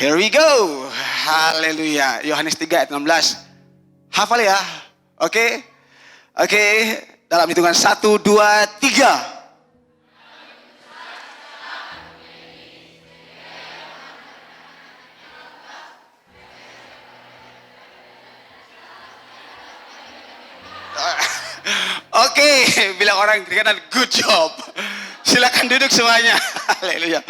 Here we go. Haleluya. Yohanes 3 ayat 16. Hafal ya. Oke. Dalam hitungan 1, 2, 3. Oke, bilang orang kiri kanan, good job. Silakan duduk semuanya. Haleluya.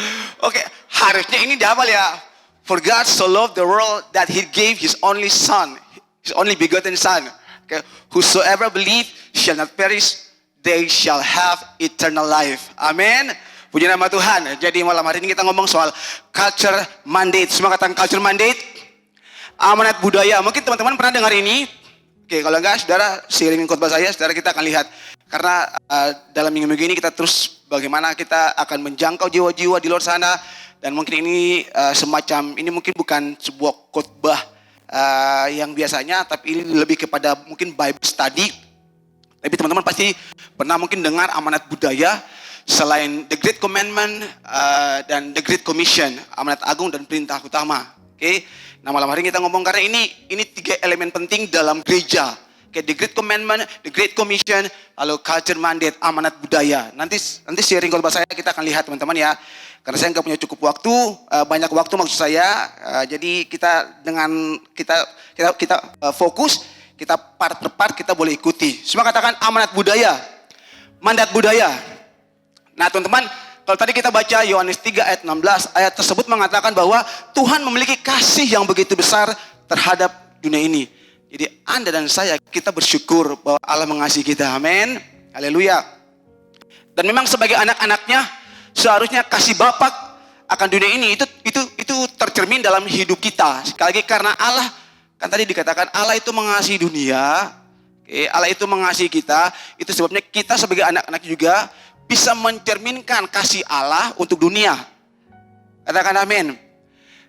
Oke, harusnya ini dihafal ya. For God so loved the world that He gave His only Son, His only begotten Son. Okay, whosoever believe shall not perish, they shall have eternal life. Amin. Puji nama Tuhan. Jadi malam hari ini kita ngomong soal culture mandate. Semua katakan culture mandate. Amanat budaya. Mungkin teman-teman pernah dengar ini. Oke, kalau enggak, saudara, seiring khotbah saya, saudara, kita akan lihat. Karena dalam minggu-minggu ini kita terus bagaimana kita akan menjangkau jiwa-jiwa di luar sana. Dan mungkin ini semacam, ini mungkin bukan sebuah khotbah yang biasanya, tapi ini lebih kepada mungkin Bible study. Tapi teman-teman pasti pernah mungkin dengar amanat budaya, selain The Great Commandment dan The Great Commission, amanat agung dan perintah utama. Oke. Nah malam hari kita ngomong karena ini 3 elemen penting dalam gereja. Okay, The Great Commandment, The Great Commission, lalu culture mandate, amanat budaya. Nanti sharing khotbah saya kita akan lihat teman-teman ya. Karena saya nggak punya cukup waktu, banyak waktu maksud saya. Jadi kita dengan kita fokus, kita part per part kita boleh ikuti. Semua katakan amanat budaya, mandat budaya. Nah teman-teman, kalau tadi kita baca Yohanes 3 ayat 16, ayat tersebut mengatakan bahwa Tuhan memiliki kasih yang begitu besar terhadap dunia ini. Jadi Anda dan saya, kita bersyukur bahwa Allah mengasihi kita. Amin. Haleluya. Dan memang sebagai anak-anaknya, seharusnya kasih Bapa akan dunia ini itu tercermin dalam hidup kita. Sekali lagi karena Allah, kan tadi dikatakan Allah itu mengasihi dunia. Allah itu mengasihi kita. Itu sebabnya kita sebagai anak-anak juga bisa mencerminkan kasih Allah untuk dunia. Katakan amin.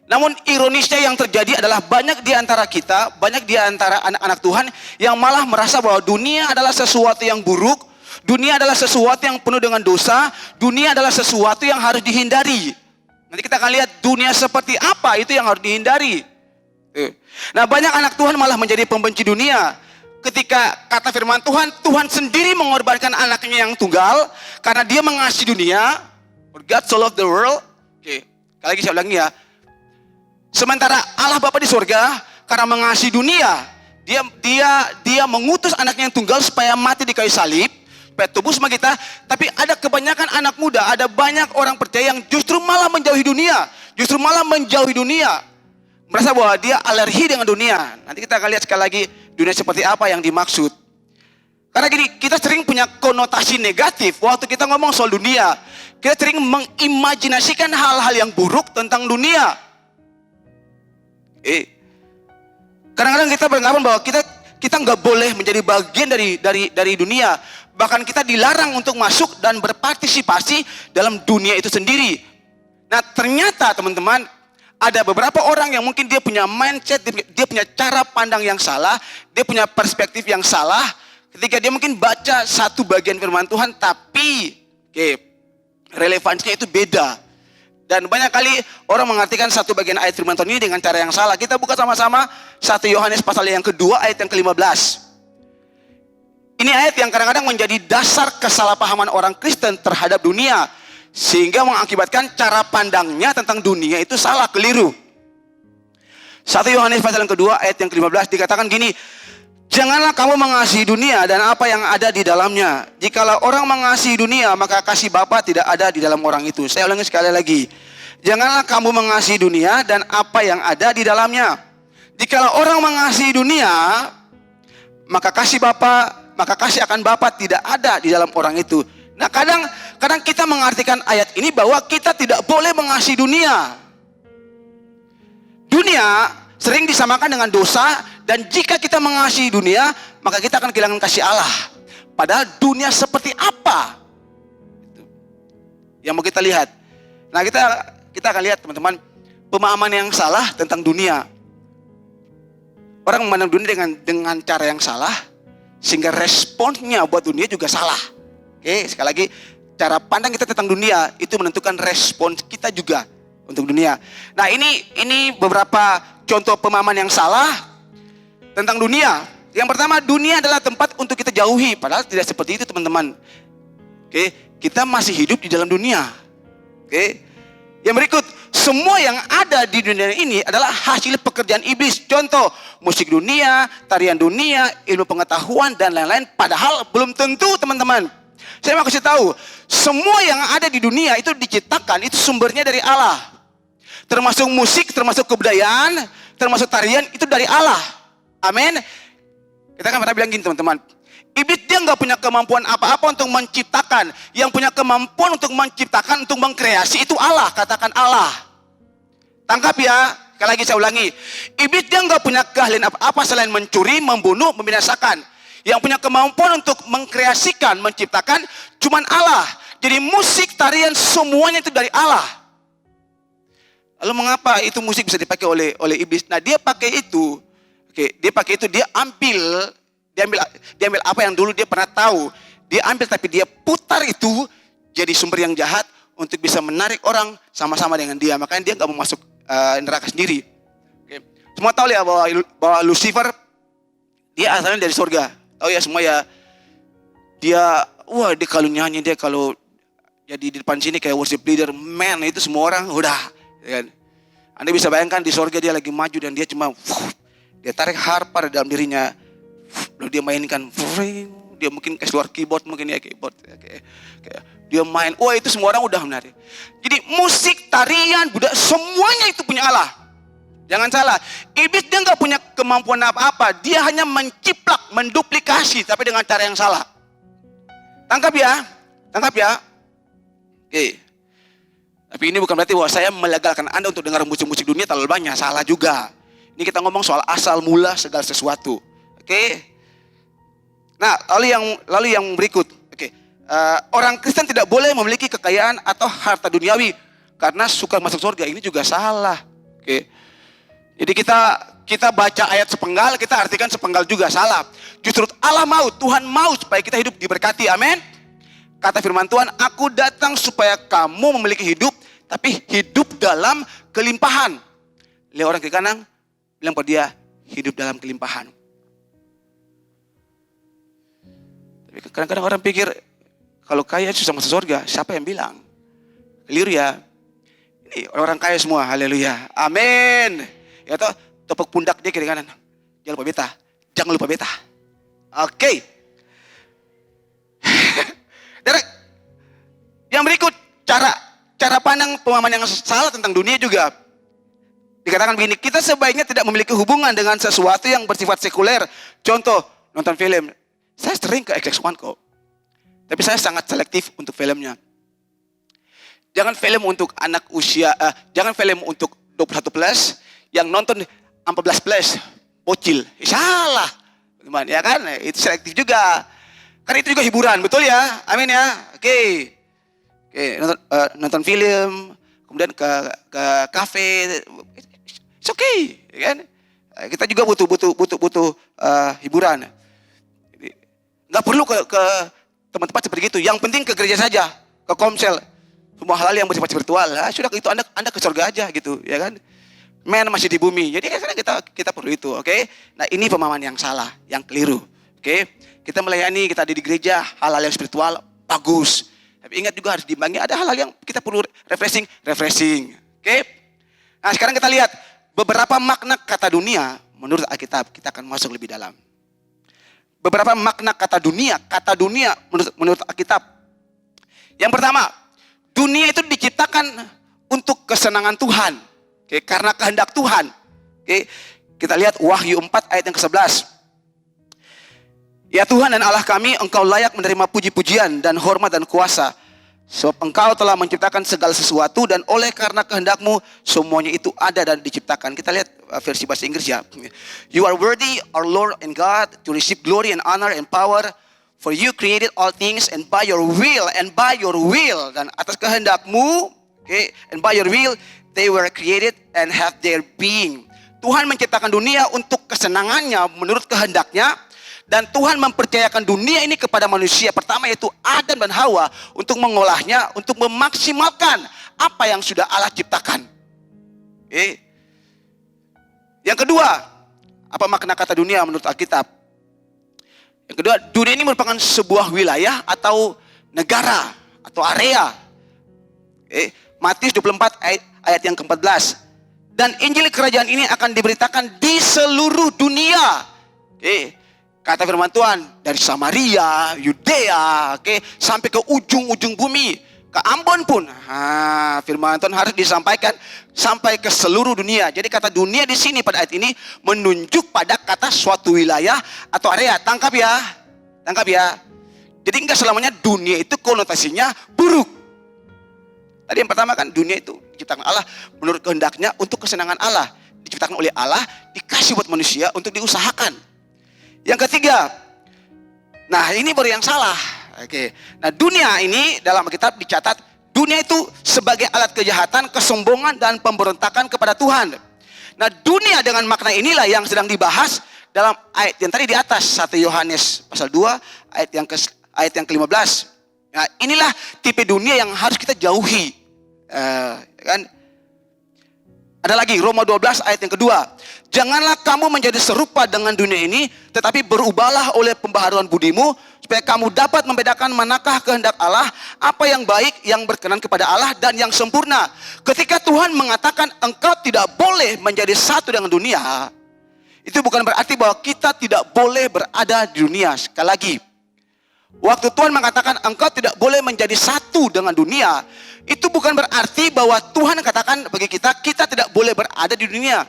Namun ironisnya yang terjadi adalah banyak di antara kita, banyak di antara anak-anak Tuhan yang malah merasa bahwa dunia adalah sesuatu yang buruk, dunia adalah sesuatu yang penuh dengan dosa, dunia adalah sesuatu yang harus dihindari. Nanti kita akan lihat dunia seperti apa itu yang harus dihindari. Nah banyak anak Tuhan malah menjadi pembenci dunia. Ketika kata firman Tuhan, Tuhan sendiri mengorbankan anaknya yang tunggal karena dia mengasihi dunia. For God so loved the world. Oke, kali lagi saya ulangi ya. Sementara Allah Bapa di surga karena mengasihi dunia, dia mengutus anaknya yang tunggal supaya mati di kayu salib, supaya tebus sama kita. Tapi ada kebanyakan anak muda, ada banyak orang percaya yang justru malah menjauhi dunia, merasa bahwa dia alergi dengan dunia. Nanti kita akan lihat sekali lagi dunia seperti apa yang dimaksud. Karena gini, kita sering punya konotasi negatif waktu kita ngomong soal dunia. Kita sering mengimajinasikan hal-hal yang buruk tentang dunia. Kadang-kadang kita beranggapan bahwa kita nggak boleh menjadi bagian dari dunia. Bahkan kita dilarang untuk masuk dan berpartisipasi dalam dunia itu sendiri. Nah ternyata teman-teman, ada beberapa orang yang mungkin dia punya mindset, dia punya cara pandang yang salah, dia punya perspektif yang salah. Ketika dia mungkin baca satu bagian firman Tuhan, tapi relevansinya itu beda. Dan banyak kali orang mengartikan satu bagian ayat firman Tuhan ini dengan cara yang salah. Kita buka sama-sama 1 Yohanes pasal yang kedua ayat yang ke-15. Ini ayat yang kadang-kadang menjadi dasar kesalahpahaman orang Kristen terhadap dunia. Sehingga mengakibatkan cara pandangnya tentang dunia itu salah, keliru. 1 Yohanes pasal yang kedua ayat yang ke-15 dikatakan gini, janganlah kamu mengasihi dunia dan apa yang ada di dalamnya. Jikalau orang mengasihi dunia, maka kasih Bapa tidak ada di dalam orang itu. Saya ulangi sekali lagi. Janganlah kamu mengasihi dunia dan apa yang ada di dalamnya. Jikalau orang mengasihi dunia, maka kasih akan Bapa tidak ada di dalam orang itu. Nah kadang kita mengartikan ayat ini bahwa kita tidak boleh mengasihi dunia. Dunia sering disamakan dengan dosa, dan jika kita mengasihi dunia, maka kita akan kehilangan kasih Allah. Padahal dunia seperti apa? Yang mau kita lihat. Nah kita akan lihat teman-teman, pemahaman yang salah tentang dunia. Orang memandang dunia dengan cara yang salah, sehingga responsnya buat dunia juga salah. Oke, sekali lagi, cara pandang kita tentang dunia itu menentukan respons kita juga untuk dunia. Nah, ini beberapa contoh pemahaman yang salah tentang dunia. Yang pertama, dunia adalah tempat untuk kita jauhi, padahal tidak seperti itu, teman-teman. Oke, kita masih hidup di dalam dunia. Oke. Yang berikut, semua yang ada di dunia ini adalah hasil pekerjaan iblis. Contoh, musik dunia, tarian dunia, ilmu pengetahuan dan lain-lain, padahal belum tentu, teman-teman. Saya mau kasih tahu, semua yang ada di dunia itu diciptakan, itu sumbernya dari Allah. Termasuk musik, termasuk kebudayaan, termasuk tarian, itu dari Allah. Amin. Kita kan pernah bilang gini, teman-teman. Iblis dia nggak punya kemampuan apa-apa untuk menciptakan. Yang punya kemampuan untuk menciptakan, untuk mengkreasi itu Allah. Katakan Allah. Tangkap ya. Sekali lagi saya ulangi. Iblis dia nggak punya keahlian apa-apa selain mencuri, membunuh, membinasakan. Yang punya kemampuan untuk mengkreasikan, menciptakan, cuman Allah. Jadi musik, tarian, semuanya itu dari Allah. Lalu mengapa itu musik bisa dipakai oleh iblis? Nah, dia pakai itu. Oke, dia pakai itu, dia ambil apa yang dulu dia pernah tahu. Dia ambil tapi dia putar itu jadi sumber yang jahat untuk bisa menarik orang sama-sama dengan dia. Makanya dia nggak mau masuk neraka sendiri. Oke. Semua tahu ya bahwa Lucifer dia asalnya dari surga. Tahu ya semua ya. Dia kalau nyanyi, dia kalau jadi di depan sini kayak worship leader, man, itu semua orang udah. Ya kan? Anda bisa bayangkan di surga dia lagi maju dan dia cuma dia tarik harpa di dalam dirinya, lalu dia mainkan, dia mungkin kayak keluar keyboard mungkin ya keyboard, kayak dia main, itu semua orang udah menari. Jadi musik, tarian, budaya, semuanya itu punya Allah. Jangan salah, iblis dia nggak punya kemampuan apa-apa, dia hanya menciplak, menduplikasi, tapi dengan cara yang salah. Tangkap ya. Oke. Tapi ini bukan berarti bahwa saya melegalkan Anda untuk dengar musik-musik dunia terlalu banyak, salah juga. Ini kita ngomong soal asal mula segala sesuatu. Oke. Nah, lalu yang berikut. Oke. Orang Kristen tidak boleh memiliki kekayaan atau harta duniawi karena suka masuk surga. Ini juga salah. Oke. Jadi kita baca ayat sepenggal, kita artikan sepenggal juga salah. Justru Allah mau, Tuhan mau supaya kita hidup diberkati. Amin. Kata firman Tuhan, aku datang supaya kamu memiliki hidup, tapi hidup dalam kelimpahan. Lihat orang kiri kanan, bilang pada dia, hidup dalam kelimpahan. Tapi kadang-kadang orang pikir, kalau kaya susah masuk surga, siapa yang bilang? Keliru ya. Ini orang kaya semua, haleluya. Amin. Ya toh, tepuk pundak dia kiri kanan. Jangan lupa beta. Oke. Yang berikut, cara pandang pemahaman yang salah tentang dunia juga. Dikatakan begini, kita sebaiknya tidak memiliki hubungan dengan sesuatu yang bersifat sekuler. Contoh, nonton film. Saya sering ke XX1 kok. Tapi saya sangat selektif untuk filmnya. Jangan film untuk anak usia, jangan film untuk 21 plus, yang nonton 14 plus, bocil. Salah. Teman, ya kan? Itu selektif juga. Karena itu juga hiburan, betul ya? Amin ya. Oke, nonton film, kemudian ke kafe, it's okay, ya kan? Kita juga butuh hiburan. Nggak perlu ke tempat-tempat seperti itu. Yang penting ke gereja saja, ke komsel, semua hal yang bersifat spiritual. Sudah itu anda ke surga aja gitu, ya kan? Men masih di bumi, jadi kita perlu itu, oke? Nah ini pemahaman yang salah, yang keliru, oke? Kita melayani, kita ada di gereja, hal-hal yang spiritual bagus. Tapi ingat juga harus diimbangi, ada hal-hal yang kita perlu refreshing. Oke? Nah sekarang kita lihat beberapa makna kata dunia menurut Alkitab. Kita akan masuk lebih dalam. Beberapa makna kata dunia menurut Alkitab. Yang pertama, dunia itu diciptakan untuk kesenangan Tuhan. Oke? Karena kehendak Tuhan. Oke? Kita lihat Wahyu 4 ayat yang ke-11. Ya Tuhan dan Allah kami, Engkau layak menerima puji-pujian dan hormat dan kuasa. Sebab Engkau telah menciptakan segala sesuatu dan oleh karena kehendak-Mu semuanya itu ada dan diciptakan. Kita lihat versi bahasa Inggris ya. You are worthy, our Lord and God, to receive glory and honor and power. For you created all things and by your will, dan atas kehendak-Mu, okay, and by your will they were created and have their being. Tuhan menciptakan dunia untuk kesenangannya menurut kehendaknya. Dan Tuhan mempercayakan dunia ini kepada manusia. Pertama yaitu Adam dan Hawa untuk mengolahnya, untuk memaksimalkan apa yang sudah Allah ciptakan. Oke. Yang kedua, apa makna kata dunia menurut Alkitab? Yang kedua, dunia ini merupakan sebuah wilayah atau negara atau area. Matius 24 ayat yang ke-14. Dan Injil kerajaan ini akan diberitakan di seluruh dunia. Kata firman Tuhan, dari Samaria, Yudea, sampai ke ujung-ujung bumi, ke Ambon pun. Firman Tuhan harus disampaikan sampai ke seluruh dunia. Jadi kata dunia di sini pada ayat ini menunjuk pada kata suatu wilayah atau area. Tangkap ya. Jadi enggak selamanya dunia itu konotasinya buruk. Tadi yang pertama kan dunia itu diciptakan Allah menurut kehendaknya untuk kesenangan Allah. Diciptakan oleh Allah, dikasih buat manusia untuk diusahakan. Yang ketiga, nah ini baru yang salah. Nah dunia ini dalam Alkitab dicatat, dunia itu sebagai alat kejahatan, kesombongan, dan pemberontakan kepada Tuhan. Nah dunia dengan makna inilah yang sedang dibahas dalam ayat yang tadi di atas, 1 Yohanes pasal 2 ayat yang ke-15. Nah inilah tipe dunia yang harus kita jauhi. Ada lagi Roma 12 ayat yang kedua. Janganlah kamu menjadi serupa dengan dunia ini, tetapi berubahlah oleh pembaharuan budimu, supaya kamu dapat membedakan manakah kehendak Allah, apa yang baik, yang berkenan kepada Allah, dan yang sempurna. Ketika Tuhan mengatakan engkau tidak boleh menjadi satu dengan dunia, itu bukan berarti bahwa kita tidak boleh berada di dunia. Sekali lagi, waktu Tuhan mengatakan engkau tidak boleh menjadi satu dengan dunia, itu bukan berarti bahwa Tuhan katakan bagi kita, kita tidak boleh berada di dunia.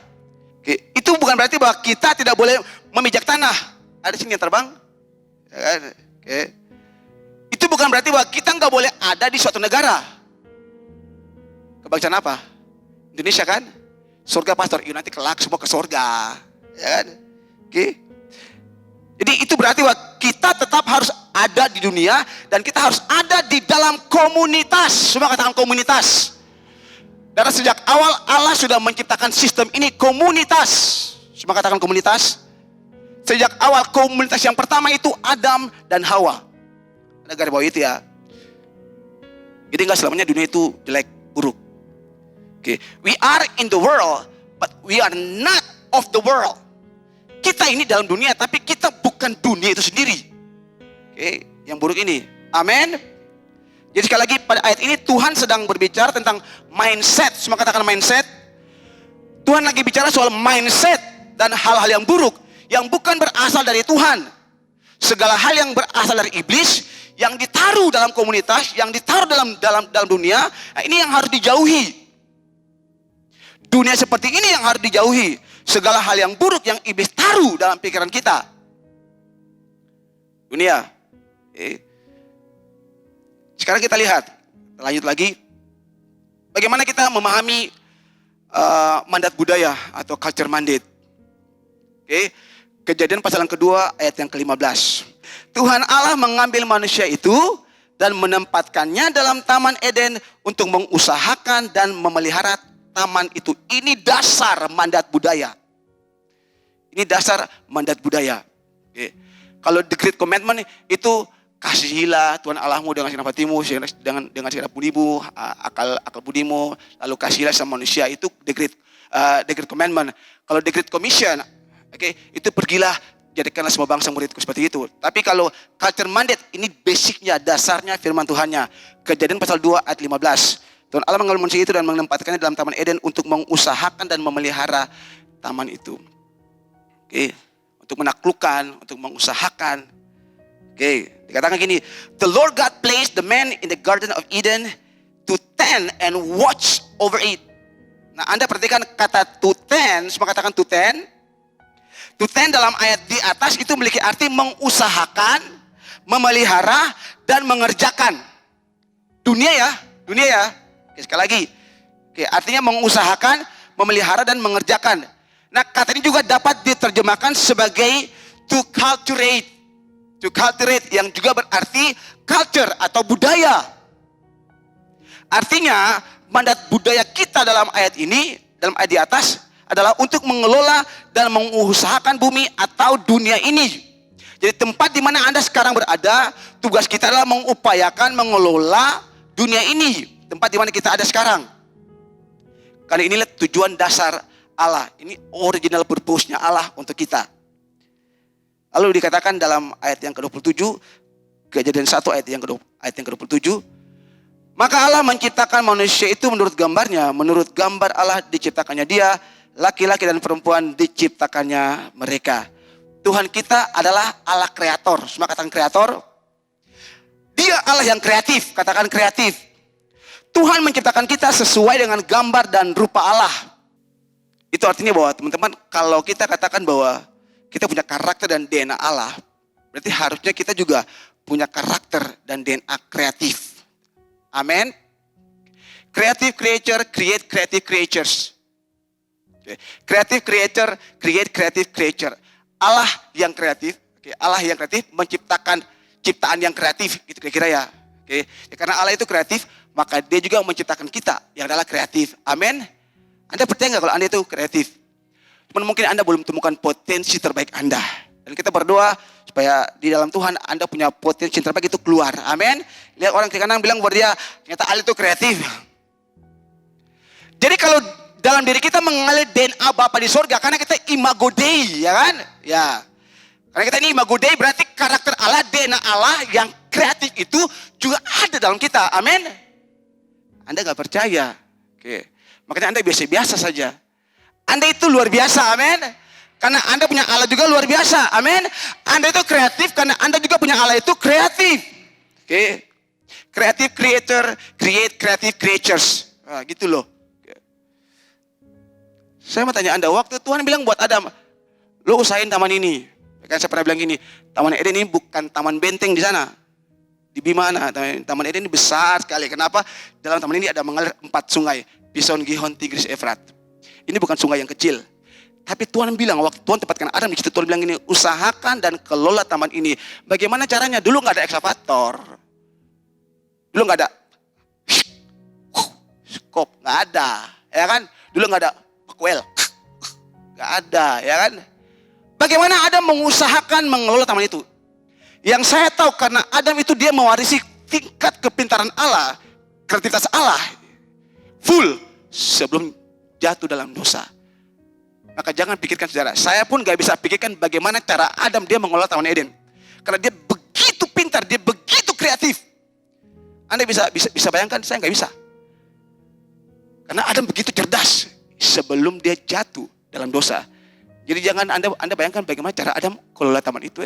Itu bukan berarti bahwa kita tidak boleh memijak tanah. Ada sini yang terbang? Itu bukan berarti bahwa kita nggak boleh ada di suatu negara. Kebangsaan apa? Indonesia kan? Surga pastor, nanti kelak semua ke surga. Ya kan? Jadi itu berarti bahwa kita tetap harus ada di dunia dan kita harus ada di dalam komunitas. Semua katakan komunitas. Karena sejak awal Allah sudah menciptakan sistem ini komunitas. Semua katakan komunitas. Sejak awal komunitas yang pertama itu Adam dan Hawa. Ada garis bawah itu ya. Jadi nggak selamanya dunia itu jelek, buruk. We are in the world, but we are not of the world. Kita ini dalam dunia, tapi kita bukan dunia itu sendiri. Yang buruk ini. Amin. Jadi sekali lagi pada ayat ini Tuhan sedang berbicara tentang mindset. Semua katakan mindset. Tuhan lagi bicara soal mindset dan hal-hal yang buruk yang bukan berasal dari Tuhan. Segala hal yang berasal dari iblis, yang ditaruh dalam komunitas, yang ditaruh dalam dunia, nah ini yang harus dijauhi. Dunia seperti ini yang harus dijauhi. Segala hal yang buruk yang iblis taruh dalam pikiran kita. Dunia. Sekarang kita lihat, lanjut lagi. Bagaimana kita memahami mandat budaya atau culture mandate. Kejadian pasal yang kedua ayat yang ke-15. Tuhan Allah mengambil manusia itu dan menempatkannya dalam Taman Eden untuk mengusahakan dan memelihara taman itu. Ini dasar mandat budaya. Ini dasar mandat budaya. Kalau the Great Commandment itu kasihilah Tuhan Allahmu dengan segenap hatimu, dengan segenap budimu, akal budimu, lalu kasihilah sama manusia. Itu the Great Commandment. Kalau the Great Commission, itu pergilah jadikanlah semua bangsa muridku, seperti itu. Tapi kalau culture mandate, ini basicnya, dasarnya firman Tuhannya. Kejadian pasal 2 ayat 15. Tuhan Allah mengambil manusia itu dan menempatkannya dalam Taman Eden untuk mengusahakan dan memelihara taman itu. Untuk menaklukkan, untuk mengusahakan. Dikatakan gini, the Lord God placed the man in the Garden of Eden to tend and watch over it. Nah, Anda perhatikan kata to tend, semua katakan to tend. To tend dalam ayat di atas itu memiliki arti mengusahakan, memelihara, dan mengerjakan. Dunia ya. Sekali lagi. Artinya mengusahakan, memelihara, dan mengerjakan. Nah, kata ini juga dapat diterjemahkan sebagai to cultivate. To cultivate yang juga berarti culture atau budaya. Artinya mandat budaya kita dalam ayat ini, dalam ayat di atas adalah untuk mengelola dan mengusahakan bumi atau dunia ini. Jadi tempat di mana Anda sekarang berada, tugas kita adalah mengupayakan mengelola dunia ini. Tempat di mana kita ada sekarang. Karena inilah tujuan dasar Allah. Ini original purpose-nya Allah untuk kita. Lalu dikatakan dalam ayat yang ke-27, Kejadian 1 ayat yang ke-27, maka Allah menciptakan manusia itu menurut gambarnya, menurut gambar Allah diciptakannya dia, laki-laki dan perempuan diciptakannya mereka. Tuhan kita adalah Allah kreator. Semua katakan kreator. Dia Allah yang kreatif, katakan kreatif. Tuhan menciptakan kita sesuai dengan gambar dan rupa Allah. Itu artinya bahwa teman-teman, kalau kita katakan bahwa kita punya karakter dan DNA Allah, berarti harusnya kita juga punya karakter dan DNA kreatif. Amin. Creative creature create creative creatures. Creative creator create creative creature. Allah yang kreatif, Allah yang kreatif menciptakan ciptaan yang kreatif, gitu kira-kira ya. Oke, ya, karena Allah itu kreatif, maka Dia juga menciptakan kita yang adalah kreatif. Amin. Anda percaya nggak kalau Anda itu kreatif? Cuman mungkin Anda belum temukan potensi terbaik Anda. Dan kita berdoa supaya di dalam Tuhan Anda punya potensi terbaik itu keluar. Amin. Lihat orang kiri kanan bilang bahwa dia ternyata Allah itu kreatif. Jadi kalau dalam diri kita mengalir DNA Bapa di sorga, karena kita imago Dei, ya kan? Ya. Karena kita ini imago Dei, berarti karakter Allah, DNA Allah yang kreatif itu juga ada dalam kita. Amin. Anda nggak percaya? Oke. Makanya Anda biasa-biasa saja. Anda itu luar biasa, amin. Karena Anda punya Allah juga luar biasa, amin. Anda itu kreatif karena Anda juga punya Allah itu kreatif. Oke. Creative creator create creative creatures. Nah, gitu loh. Saya mau tanya Anda, waktu Tuhan bilang buat Adam, lo usahain taman ini. Kan saya pernah bilang gini, Taman Eden ini bukan taman benteng di sana. Di Bimana, Taman Eden ini besar sekali. Kenapa? Dalam taman ini ada mengalir 4 sungai. Pison, Gihon, Tigris, Efrat. Ini bukan sungai yang kecil. Tapi Tuhan bilang, waktu Tuhan tempatkan Adam di situ, Tuhan bilang ini, usahakan dan kelola taman ini. Bagaimana caranya? Dulu nggak ada ekskavator. Dulu nggak ada skop, nggak ada. Ya kan? Dulu nggak ada pakuel. Nggak ada, ya kan? Bagaimana Adam mengusahakan mengelola taman itu? Yang saya tahu karena Adam itu dia mewarisi tingkat kepintaran Allah, kreativitas Allah. Full sebelum jatuh dalam dosa. Maka jangan pikirkan saudara. Saya pun gak bisa pikirkan bagaimana cara Adam dia mengelola Taman Eden. Karena dia begitu pintar, dia begitu kreatif. Anda bisa bayangkan, saya gak bisa. Karena Adam begitu cerdas sebelum dia jatuh dalam dosa. Jadi jangan Anda bayangkan bagaimana cara Adam kelola taman itu.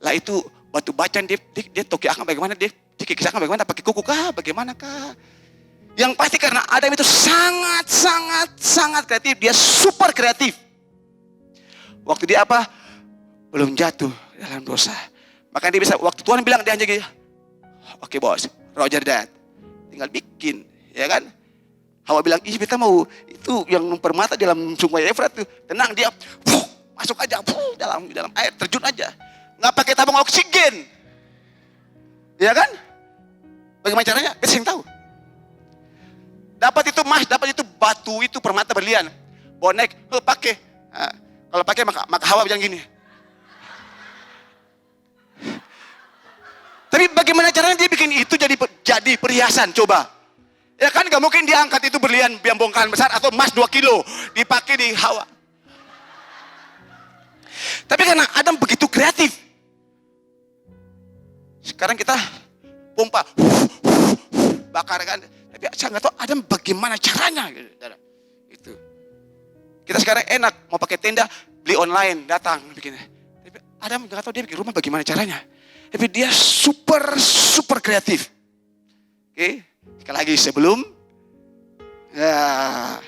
Lah itu batu bacan dia toki akan bagaimana, dia kisahkan bagaimana, pakai kuku kah, bagaimana kah. Yang pasti karena Adam itu sangat kreatif. Dia super kreatif. Waktu dia apa? Belum jatuh dalam dosa. Maka dia bisa, waktu Tuhan bilang dia hanya gitu. Oke bos, Roger that. Tinggal bikin, ya kan? Hawa bilang, kita mau itu yang permata dalam sungai Efrat tuh. Tenang dia, masuk aja dalam air, terjun aja. Nggak pakai tabung oksigen. Ya kan? Bagaimana caranya? Kita sering tahu. Dapat itu emas, dapat itu batu, itu permata berlian. Bawa naik, pakai. Nah, kalau pakai maka Hawa bilang gini. Tapi bagaimana caranya dia bikin itu jadi perhiasan? Coba. Ya kan gak mungkin dia angkat itu berlian yang bongkahan besar atau emas 2 kilo dipakai di Hawa. Tapi karena Adam begitu kreatif. Sekarang kita pompa. Bakar kan. Tapi saya nggak tahu Adam bagaimana caranya. Gitu. Kita sekarang enak mau pakai tenda, beli online, datang bikinnya. Tapi Adam nggak tahu dia bikin rumah bagaimana caranya. Tapi dia super kreatif. Oke, sekali lagi sebelum ya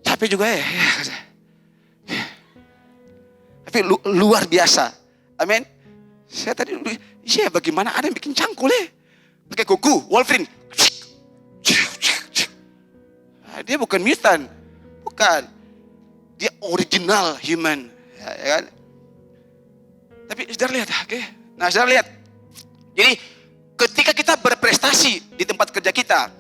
capek juga ya. Tapi luar biasa. Amin. Saya tadi bagaimana Adam bikin cangkul ya. Pakai kuku, Wolverine. Dia bukan mutant, bukan. Dia original human, ya kan? Tapi saudara lihat, oke? Nah, saudara lihat. Jadi, ketika kita berprestasi di tempat kerja kita,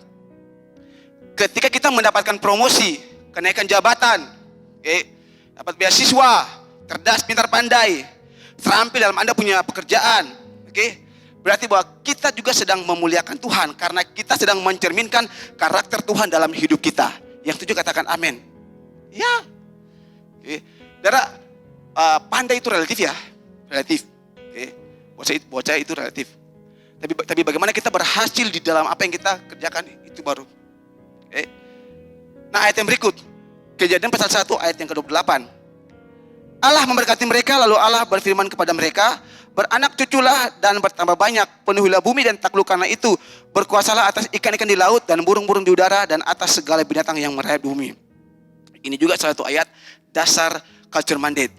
ketika kita mendapatkan promosi, kenaikan jabatan, dapat beasiswa, cerdas, pintar, pandai, terampil dalam Anda punya pekerjaan, berarti bahwa kita juga sedang memuliakan Tuhan karena kita sedang mencerminkan karakter Tuhan dalam hidup kita. Yang setuju katakan amin. Ya. Oke. Saudara, pandai itu relatif ya. Relatif. Oke. Bocah itu relatif. Tapi bagaimana kita berhasil di dalam apa yang kita kerjakan itu baru. Oke. Nah, ayat yang berikut. Kejadian pasal 1 ayat yang ke-28. Allah memberkati mereka, lalu Allah berfirman kepada mereka, beranak cuculah dan bertambah banyak, penuhilah bumi dan taklukkanlah itu, berkuasalah atas ikan-ikan di laut dan burung-burung di udara dan atas segala binatang yang merayap di bumi. Ini juga salah satu ayat dasar culture mandate.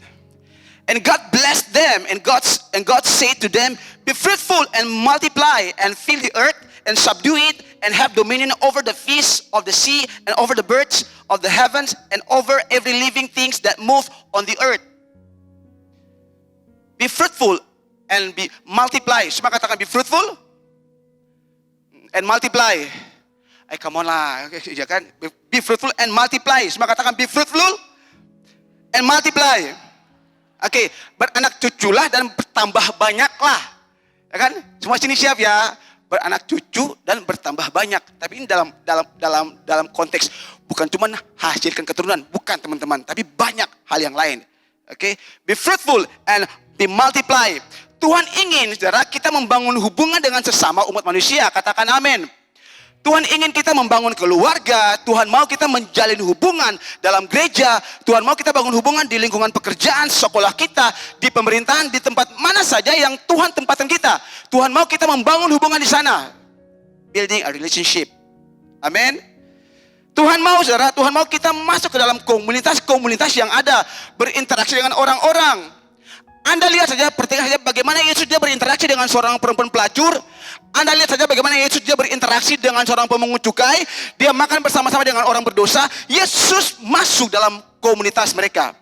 And God blessed them, and God said to them, be fruitful and multiply and fill the earth and subdue it and have dominion over the fish of the sea and over the birds of the heavens and over every living things that move on the earth. Be fruitful and be multiply. Semua katakan be fruitful and multiply. Come on lah, ya kan? Be fruitful and multiply. Semua katakan be fruitful and multiply. Oke, beranak cuculah dan bertambah banyaklah. Ya kan? Semua sini siap ya? Beranak cucu dan bertambah banyak. Tapi ini dalam konteks bukan cuma hasilkan keturunan, bukan teman-teman, tapi banyak hal yang lain. Oke, be fruitful and be multiply. Tuhan ingin saudara kita membangun hubungan dengan sesama umat manusia. Katakan amin. Tuhan ingin kita membangun keluarga. Tuhan mau kita menjalin hubungan dalam gereja. Tuhan mau kita bangun hubungan di lingkungan pekerjaan, sekolah kita, di pemerintahan, di tempat mana saja yang Tuhan tempatkan kita. Tuhan mau kita membangun hubungan di sana. Building a relationship. Amin. Tuhan mau saudara, Tuhan mau kita masuk ke dalam komunitas-komunitas yang ada, berinteraksi dengan orang-orang. Anda lihat saja, perhatikan saja bagaimana Yesus dia berinteraksi dengan seorang perempuan pelacur. Anda lihat saja bagaimana Yesus dia berinteraksi dengan seorang pemungut cukai. Dia makan bersama-sama dengan orang berdosa. Yesus masuk dalam komunitas mereka.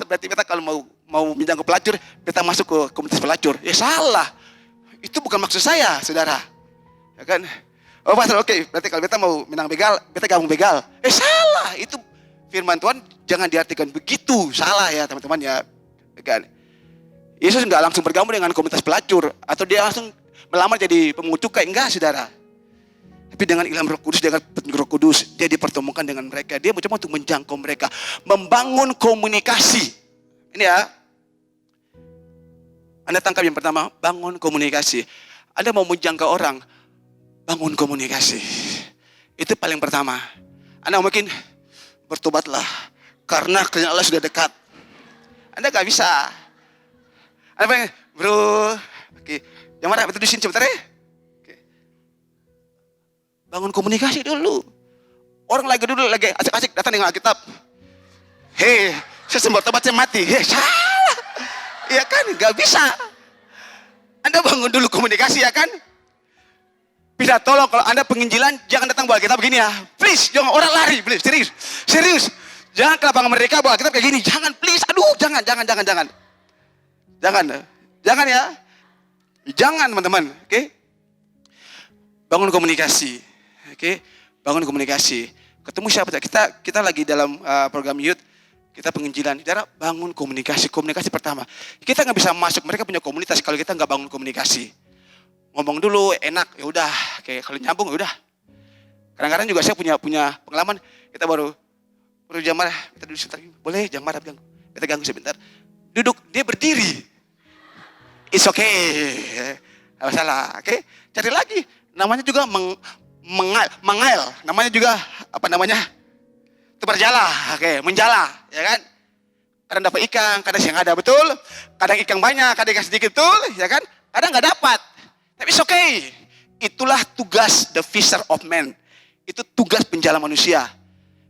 Berarti kita kalau mau minjam ke pelacur, kita masuk ke komunitas pelacur. Ya salah. Itu bukan maksud saya, saudara. Ya kan? Oh, pastor, oke. Berarti kalau kita mau minang begal, kita gabung begal. Salah. Itu firman Tuhan jangan diartikan begitu. Salah ya, teman-teman ya. Kan? Yesus enggak langsung bergabung dengan komunitas pelacur atau dia langsung melamar jadi pemungut cukai, enggak saudara. Tapi dengan ilham Roh Kudus, dengan Roh Kudus dia dipertemukan dengan mereka. Dia mencoba untuk menjangkau mereka, membangun komunikasi. Ini ya. Anda tangkap yang pertama, bangun komunikasi. Anda mau menjangkau orang, bangun komunikasi. Itu paling pertama. Anda mungkin bertobatlah karena kerajaan Allah sudah dekat. Anda gak bisa. Anda pengen, bro, oke, yang mana itu di sini sebentar ya. Oke. Bangun komunikasi dulu. Orang lagi asik-asik datang dengan Alkitab. Hei, saya sempat tobat saya mati. Salah. Iya kan, gak bisa. Anda bangun dulu komunikasi ya kan. Bisa tolong kalau Anda penginjilan jangan datang bawa Alkitab begini ya. Please, jangan orang lari, please, serius. Jangan ke lapangan mereka bawa Alkitab kayak gini. Jangan, please. Aduh, jangan. Jangan ya. Jangan, teman-teman. Oke? Bangun komunikasi. Oke? Bangun komunikasi. Ketemu siapa? Kita lagi dalam program youth. Kita penginjilan. Saudara, bangun komunikasi. Komunikasi pertama. Kita nggak bisa masuk. Mereka punya komunitas kalau kita nggak bangun komunikasi. Ngomong dulu, enak. Ya udah. Kayak kalau nyambung, ya udah. Kadang-kadang juga saya punya pengalaman. Kita baru jam marah, kita duduk sebentar. Boleh, jangan marah, bilang. Kita ganggu sebentar. Duduk, dia berdiri. It's okay. Tidak masalah, oke? Cari lagi. Namanya juga mengail. Namanya juga, tebar jala, oke? Menjala, ya kan? Kadang dapat ikan, kadang yang ada, betul? Kadang ikan banyak, kadang ikan sedikit, betul? Ya kan? Kadang nggak dapat. Tapi it's okay. Itulah tugas the fisher of men. Itu tugas penjala manusia.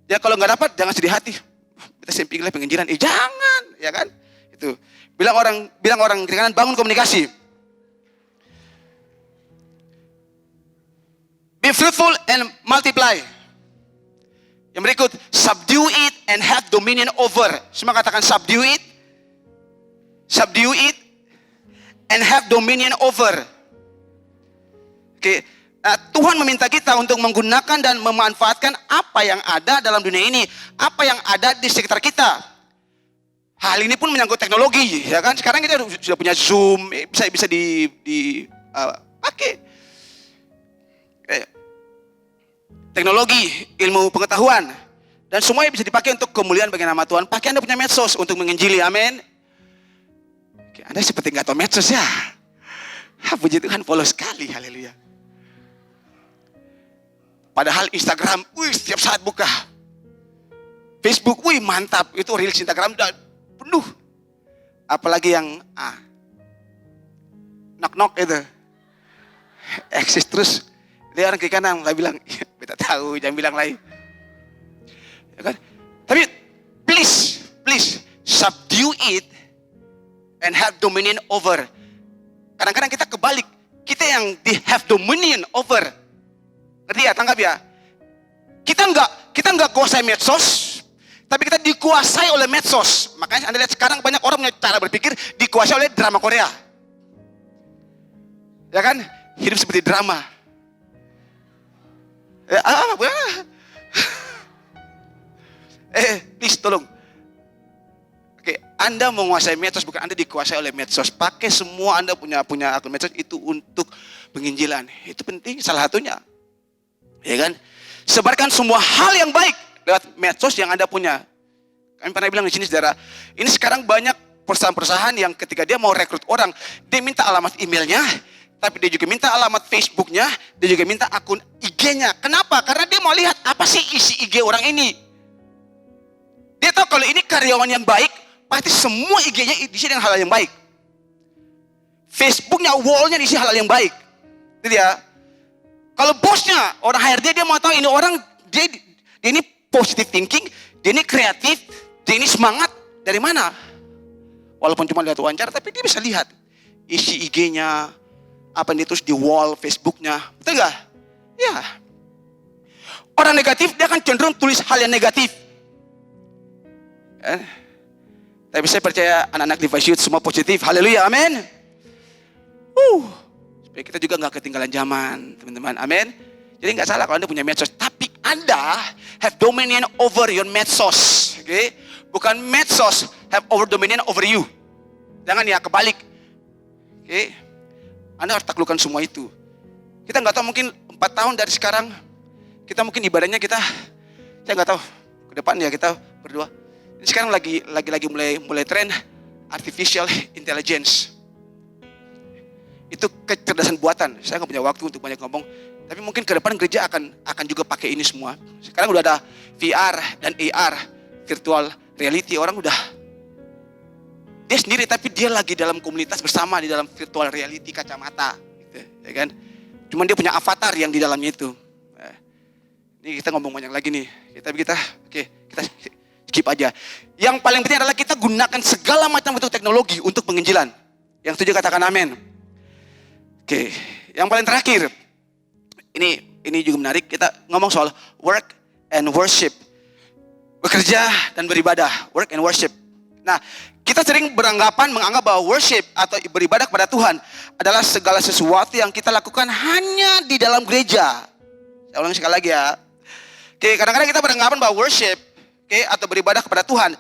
Ya kalau nggak dapat jangan sedih hati. Kita simping penginjilan. Jangan, ya kan? Itu. Bilang orang kiri kanan bangun komunikasi. Be fruitful and multiply. Yang berikut, subdue it and have dominion over. Semua katakan subdue it and have dominion over. Oke. Tuhan meminta kita untuk menggunakan dan memanfaatkan apa yang ada dalam dunia ini, apa yang ada di sekitar kita. Hal ini pun menyangkut teknologi, ya kan? Sekarang kita sudah punya Zoom, bisa dipakai. Teknologi, ilmu pengetahuan, dan semuanya bisa dipakai untuk kemuliaan bagi nama Tuhan. Pakai Anda punya medsos untuk menginjili, amin. Anda seperti nggak tahu medsos ya. Puji Tuhan, follow sekali, haleluya. Padahal Instagram, setiap saat buka. Facebook, mantap, itu reels Instagram udah penuh. Apalagi yang knock itu, eksis terus. Dia orang ke kanan, lah bilang, beta tahu, jangan bilang lain. Ya kan? Tapi please subdue it and have dominion over. Kadang-kadang kita kebalik, kita yang di have dominion over. Ngerti ya, tangkap ya? Kita nggak kuasai medsos, tapi kita dikuasai oleh medsos. Makanya Anda lihat sekarang banyak orang punya cara berpikir dikuasai oleh drama Korea. Ya kan? Hidup seperti drama. Please tolong. Oke, Anda menguasai medsos, bukan Anda dikuasai oleh medsos. Pakai semua Anda punya akun medsos itu untuk penginjilan. Itu penting, salah satunya. Ya kan? Sebarkan semua hal yang baik lewat medsos yang Anda punya. Kami pernah bilang di sini, saudara, ini sekarang banyak perusahaan-perusahaan yang ketika dia mau rekrut orang, dia minta alamat emailnya, tapi dia juga minta alamat Facebooknya, dia juga minta akun IG-nya. Kenapa? Karena dia mau lihat apa sih isi IG orang ini. Dia tahu kalau ini karyawan yang baik, pasti semua IG-nya diisi dengan hal yang baik. Facebooknya, wall-nya diisi hal yang baik. Jadi ya, kalau bosnya, orang HRD, dia mau tahu ini orang, dia ini positive thinking, dia ini kreatif, dia ini semangat, dari mana? Walaupun cuma lihat wawancara, tapi dia bisa lihat isi IG-nya, apa yang ditulis di wall Facebooknya, betul nggak? Ya. Orang negatif, dia akan cenderung tulis hal yang negatif. Tapi saya percaya anak-anak Levi's Youth semua positif. Haleluya, amin. Supaya kita juga nggak ketinggalan zaman, teman-teman. Amin. Jadi nggak salah kalau Anda punya medsos, tapi Anda have dominion over your medsos. Okay? Bukan medsos have over dominion over you. Jangan ya, kebalik. Okay? Anda harus taklukkan semua itu. Kita nggak tahu, mungkin 4 tahun dari sekarang kita mungkin ibadahnya saya nggak tahu ke depan ya, kita berdua. Ini sekarang lagi mulai tren artificial intelligence. Itu kecerdasan buatan. Saya nggak punya waktu untuk banyak ngomong, tapi mungkin ke depan gereja akan juga pakai ini semua. Sekarang udah ada VR dan AR, virtual reality. Orang udah dia sendiri, tapi dia lagi dalam komunitas bersama di dalam virtual reality kacamata, gitu, ya kan? Cuman dia punya avatar yang di dalamnya itu. Ini kita ngomong banyak lagi nih. Kita skip aja. Yang paling penting adalah kita gunakan segala macam bentuk teknologi untuk penginjilan. Yang setuju katakan amin. Oke, yang paling terakhir, ini juga menarik. Kita ngomong soal work and worship, bekerja dan beribadah, work and worship. Nah, kita sering menganggap bahwa worship atau beribadah kepada Tuhan adalah segala sesuatu yang kita lakukan hanya di dalam gereja. Saya ulang sekali lagi ya. Oke, kadang-kadang kita beranggapan bahwa worship, atau beribadah kepada Tuhan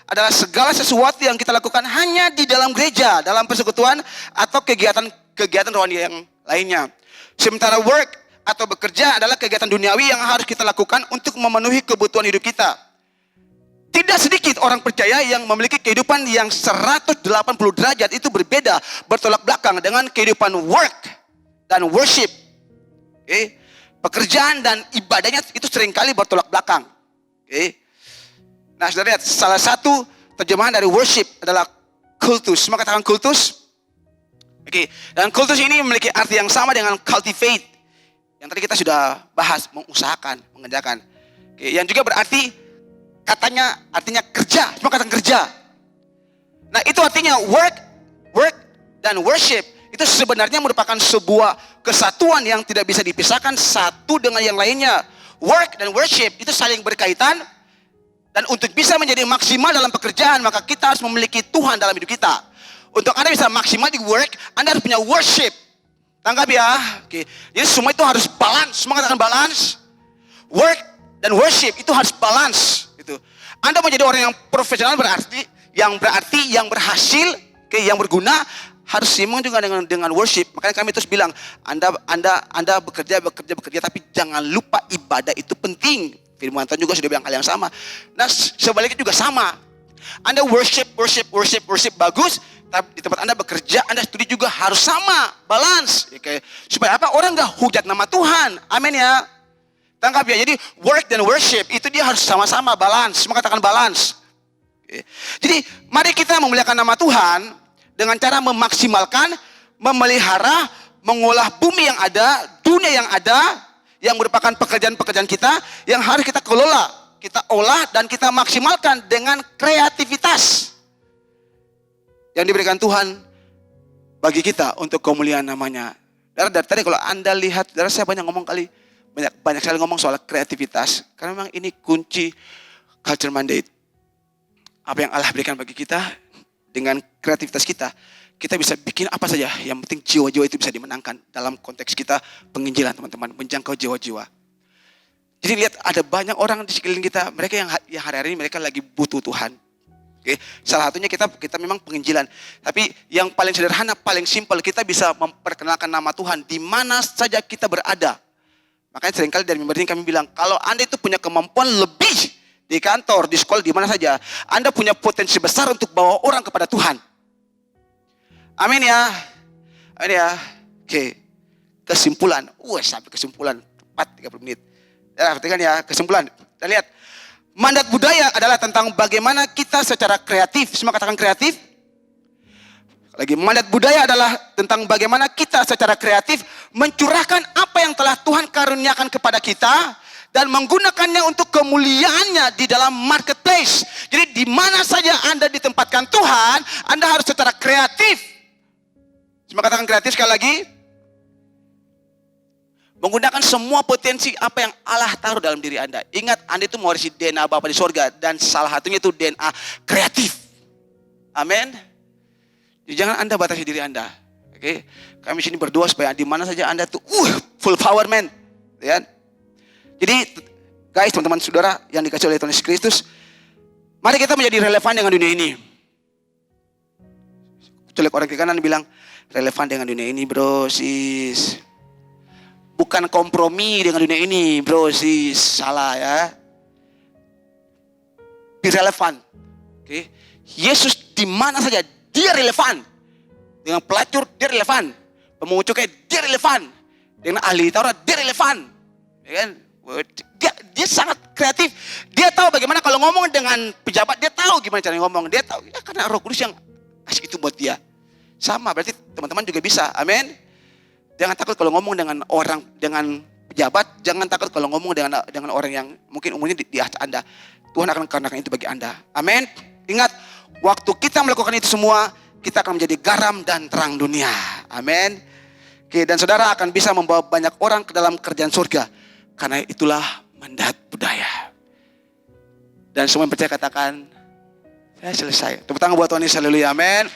adalah segala sesuatu yang kita lakukan hanya di dalam gereja, dalam persekutuan atau kegiatan rohani yang lainnya. Sementara work atau bekerja adalah kegiatan duniawi yang harus kita lakukan untuk memenuhi kebutuhan hidup kita. Tidak sedikit orang percaya yang memiliki kehidupan yang 180 derajat itu berbeda, bertolak belakang dengan kehidupan work dan worship. Pekerjaan dan ibadahnya itu seringkali bertolak belakang. Nah, saudara lihat, salah satu terjemahan dari worship adalah kultus. Semua katakan kultus. Dan kultus ini memiliki arti yang sama dengan cultivate, yang tadi kita sudah bahas, mengusahakan, mengerjakan. Yang juga berarti artinya kerja. Semua katakan kerja. Nah, itu artinya work dan worship itu sebenarnya merupakan sebuah kesatuan yang tidak bisa dipisahkan satu dengan yang lainnya. Work dan worship itu saling berkaitan. Dan untuk bisa menjadi maksimal dalam pekerjaan, maka kita harus memiliki Tuhan dalam hidup kita. Untuk Anda bisa maksimal di work, Anda harus punya worship. Tangkap ya. Jadi semua itu harus balance. Semua katakan balance. Work dan worship itu harus balance. Anda mau jadi orang yang profesional berarti yang berarti, yang berhasil, yang berguna, harus seimbang juga dengan worship. Makanya kami terus bilang, Anda bekerja, tapi jangan lupa ibadah itu penting. Firman Tuhan juga sudah bilang hal yang sama. Nah, sebaliknya juga sama. Anda worship bagus, tapi di tempat Anda bekerja, Anda studi juga harus sama, balance. Supaya apa? Orang gak hujat nama Tuhan. Amin ya. Tangkap ya. Jadi work dan worship itu dia harus sama-sama balance. Semua katakan balance. Jadi mari kita memuliakan nama Tuhan dengan cara memaksimalkan, memelihara, mengolah bumi yang ada, dunia yang ada, yang merupakan pekerjaan-pekerjaan kita, yang harus kita kelola, kita olah, dan kita maksimalkan dengan kreativitas yang diberikan Tuhan bagi kita untuk kemuliaan namanya. Dari tadi kalau Anda lihat, saya banyak ngomong banyak sekali ngomong soal kreativitas, karena memang ini kunci culture mandate. Apa yang Allah berikan bagi kita, dengan kreativitas kita bisa bikin apa saja. Yang penting jiwa-jiwa itu bisa dimenangkan. Dalam konteks kita penginjilan, teman-teman, menjangkau jiwa-jiwa. Jadi lihat, ada banyak orang di sekeliling kita, mereka yang hari-hari ini mereka lagi butuh Tuhan. Salah satunya kita memang penginjilan. Tapi yang paling sederhana, paling simpel, kita bisa memperkenalkan nama Tuhan di mana saja kita berada. Makanya seringkali dari member ini kami bilang, kalau Anda itu punya kemampuan lebih di kantor, di sekolah, di mana saja, Anda punya potensi besar untuk bawa orang kepada Tuhan. Amin ya. Amin ya. Oke. Kesimpulan. Sampai kesimpulan. Tepat 30 menit. Perhatikan ya, kesimpulan. Kita lihat. Mandat budaya adalah tentang bagaimana kita secara kreatif. Semua katakan kreatif. Lagi, mandat budaya adalah tentang bagaimana kita secara kreatif mencurahkan apa yang telah Tuhan karuniakan kepada kita dan menggunakannya untuk kemuliaannya di dalam marketplace. Jadi di mana saja Anda ditempatkan Tuhan, Anda harus secara kreatif. Semua katakan kreatif sekali lagi. Menggunakan semua potensi apa yang Allah taruh dalam diri Anda. Ingat, Anda itu mewarisi DNA Bapa di sorga, dan salah satunya itu DNA kreatif. Amin. Jadi jangan Anda batasi diri Anda. Oke, kami sini berdoa supaya di mana saja Anda tuh full power, man. Ya. Jadi guys, teman-teman saudara yang dikasih oleh Tuhan Yesus Kristus, mari kita menjadi relevan dengan dunia ini. Colek orang ke kanan bilang, relevan dengan dunia ini, bro, sis. Bukan kompromi dengan dunia ini, bro, sis. Salah ya. Be relevan. Oke. Yesus di mana saja dia relevan. Dengan pelacur dia relevan. Pemungut cukai dia relevan. Dengan ahli Taurat dia relevan. Ya kan? Dia sangat kreatif. Dia tahu bagaimana kalau ngomong dengan pejabat, dia tahu gimana cara ngomong. Dia tahu ya, karena Roh Kudus yang kasih itu buat dia. Sama, berarti teman-teman juga bisa. Amin. Jangan takut kalau ngomong dengan orang, dengan pejabat. Jangan takut kalau ngomong dengan orang yang mungkin umurnya di atas Anda. Tuhan akan karuniakan itu bagi Anda. Amin. Ingat, waktu kita melakukan itu semua, kita akan menjadi garam dan terang dunia. Amin. Oke, dan saudara akan bisa membawa banyak orang ke dalam kerjaan surga. Karena itulah mandat budaya. Dan semua yang percaya katakan, saya selesai. Tepuk tangan buat Tuhan Yesus, haleluya, amin.